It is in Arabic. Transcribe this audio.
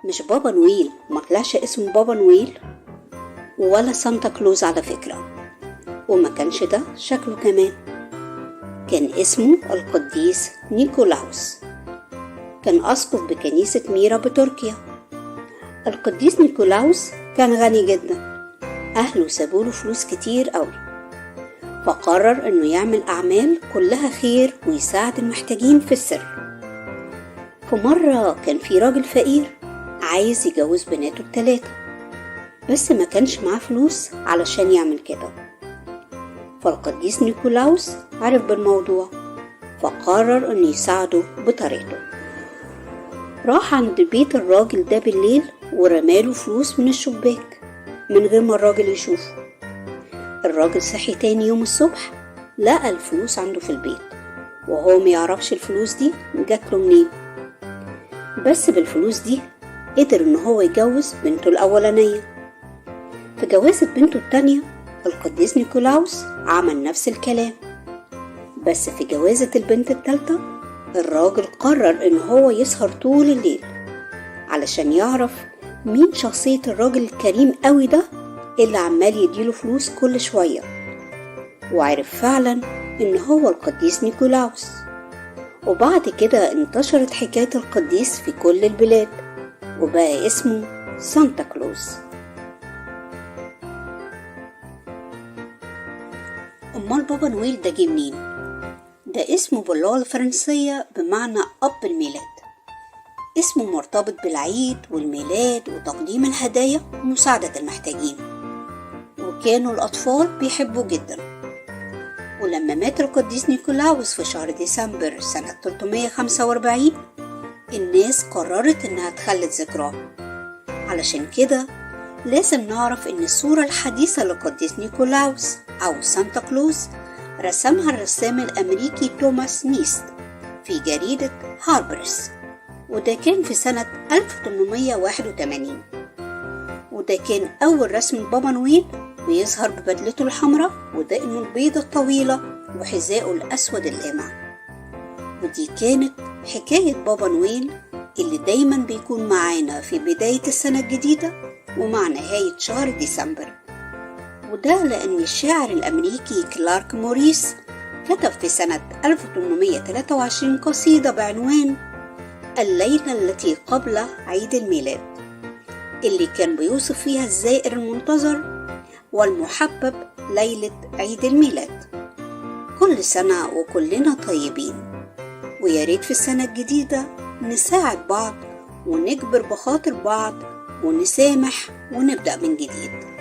مش بابا نويل، ما طلعش اسمه بابا نويل ولا سانتا كلوز على فكرة، وما كانش ده شكله كمان. كان اسمه القديس نيكولاوس، كان أسقف بكنيسة ميرا بتركيا. القديس نيكولاوس كان غني جدا، أهله سابوله فلوس كتير قوي، فقرر إنه يعمل أعمال كلها خير ويساعد المحتاجين في السر. في مرة كان في راجل فقير عايز يجوز بناته التلاتة، بس ما كانش معاه فلوس علشان يعمل كده. فالقديس نيكولاوس عرف بالموضوع، فقرر إنه يساعده بطريقته. راح عند بيت الراجل ده بالليل ورماله فلوس من الشباك من غير ما الراجل يشوفه. الراجل صحي تاني يوم الصبح لقى الفلوس عنده في البيت، وهو ميعرفش الفلوس دي جاتله منين. بس بالفلوس دي قدر إن هو يجوز بنته الأولانية. في جوازة بنته التانية القديس نيكولاوس عمل نفس الكلام، بس في جوازة البنت التالتة الراجل قرر إن هو يسهر طول الليل علشان يعرف مين شخصية الراجل الكريم قوي ده اللي عمال يديله فلوس كل شوية، وعرف فعلا إن هو القديس نيكولاوس. وبعد كده انتشرت حكاية القديس في كل البلاد، وبقى اسمه سانتا كلوز. أمال بابا نويل ده جه منين؟ ده اسمه باللغة الفرنسية بمعنى أب الميلاد، اسمه مرتبط بالعيد والميلاد وتقديم الهدايا ومساعدة المحتاجين، وكانوا الأطفال بيحبوه جدا. ولما مات القديس نيكولاوس في شهر ديسمبر سنة 345 الناس قررت إنها تخلد ذكراه. علشان كده لازم نعرف إن الصورة الحديثة للقديس نيكولاوس أو سانتا كلوز رسمها الرسام الأمريكي توماس نيست في جريدة هاربرس، وده كان في سنة 1881. وده كان أول رسم لبابا نويل، بيظهر ببدلته الحمراء ودقنه البيضة الطويلة وحذائه الأسود اللامع. ودي كانت حكاية بابا نويل اللي دايما بيكون معانا في بداية السنة الجديدة ومع نهاية شهر ديسمبر. وده لأن الشاعر الأمريكي كلارك موريس كتب في سنة 1823 قصيدة بعنوان الليلة التي قبل عيد الميلاد، اللي كان بيوصف فيها الزائر المنتظر والمحبب ليلة عيد الميلاد. كل سنة وكلنا طيبين، وياريت في السنة الجديدة نساعد بعض ونجبر بخاطر بعض ونسامح ونبدأ من جديد.